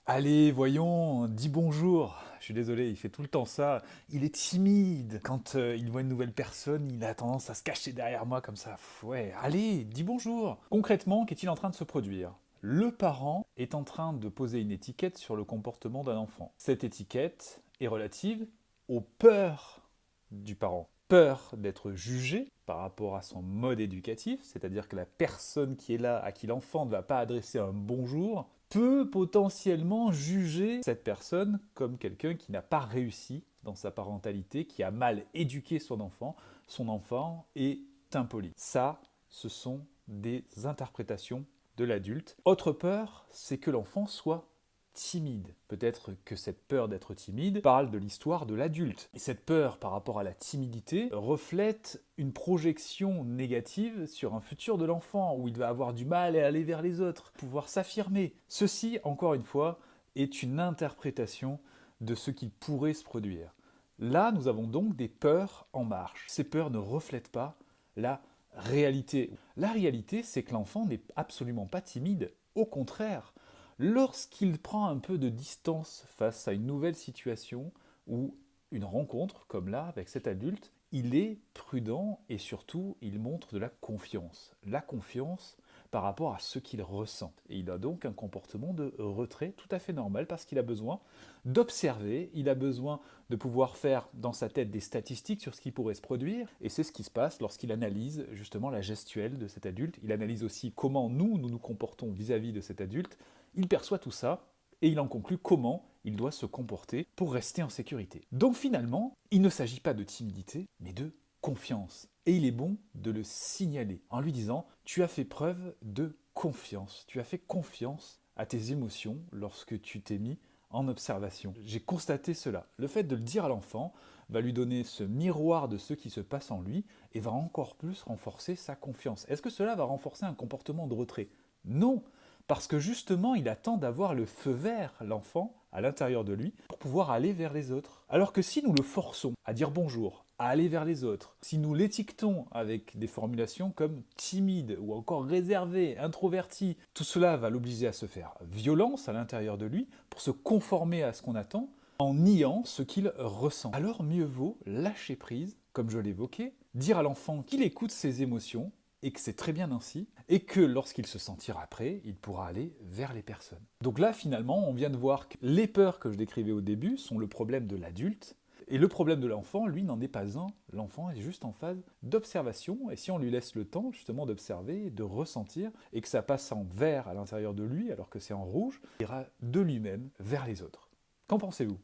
Allez, voyons, dis bonjour. Je suis désolé, il fait tout le temps ça. Il est timide. Quand il voit une nouvelle personne, il a tendance à se cacher derrière moi comme ça. Ouais, allez, dis bonjour. Concrètement, qu'est-il en train de se produire? Le parent est en train de poser une étiquette sur le comportement d'un enfant. Cette étiquette est relative aux peurs du parent. Peur d'être jugé par rapport à son mode éducatif, c'est-à-dire que la personne qui est là, à qui l'enfant ne va pas adresser un bonjour, peut potentiellement juger cette personne comme quelqu'un qui n'a pas réussi dans sa parentalité, qui a mal éduqué son enfant est impoli. Ça, ce sont des interprétations de l'adulte. Autre peur, c'est que l'enfant soit timide. Peut-être que cette peur d'être timide parle de l'histoire de l'adulte. Et cette peur par rapport à la timidité reflète une projection négative sur un futur de l'enfant, où il va avoir du mal à aller vers les autres, pouvoir s'affirmer. Ceci, encore une fois, est une interprétation de ce qui pourrait se produire. Là, nous avons donc des peurs en marche. Ces peurs ne reflètent pas la réalité. La réalité, c'est que l'enfant n'est absolument pas timide. Au contraire, lorsqu'il prend un peu de distance face à une nouvelle situation ou une rencontre, comme là avec cet adulte, il est prudent et surtout il montre de la confiance. La confiance par rapport à ce qu'il ressent. Et il a donc un comportement de retrait tout à fait normal parce qu'il a besoin d'observer, il a besoin de pouvoir faire dans sa tête des statistiques sur ce qui pourrait se produire, et c'est ce qui se passe lorsqu'il analyse justement la gestuelle de cet adulte. Il analyse aussi comment nous comportons vis-à-vis de cet adulte. Il perçoit tout ça et il en conclut comment il doit se comporter pour rester en sécurité. Donc finalement, il ne s'agit pas de timidité, mais de confiance. Et il est bon de le signaler en lui disant « Tu as fait preuve de confiance, tu as fait confiance à tes émotions lorsque tu t'es mis en observation. J'ai constaté cela. » Le fait de le dire à l'enfant va lui donner ce miroir de ce qui se passe en lui et va encore plus renforcer sa confiance. Est-ce que cela va renforcer un comportement de retrait? Non, parce que justement, il attend d'avoir le feu vert, l'enfant, à l'intérieur de lui, pour pouvoir aller vers les autres. Alors que si nous le forçons à dire bonjour, à aller vers les autres, si nous l'étiquetons avec des formulations comme timide ou encore réservé, introverti, tout cela va l'obliger à se faire violence à l'intérieur de lui pour se conformer à ce qu'on attend en niant ce qu'il ressent. Alors mieux vaut lâcher prise, comme je l'évoquais, dire à l'enfant qu'il écoute ses émotions et que c'est très bien ainsi, et que lorsqu'il se sentira prêt, il pourra aller vers les personnes. Donc là, finalement, on vient de voir que les peurs que je décrivais au début sont le problème de l'adulte, et le problème de l'enfant, lui, n'en est pas un. L'enfant est juste en phase d'observation, et si on lui laisse le temps justement d'observer, de ressentir, et que ça passe en vert à l'intérieur de lui, alors que c'est en rouge, il ira de lui-même vers les autres. Qu'en pensez-vous?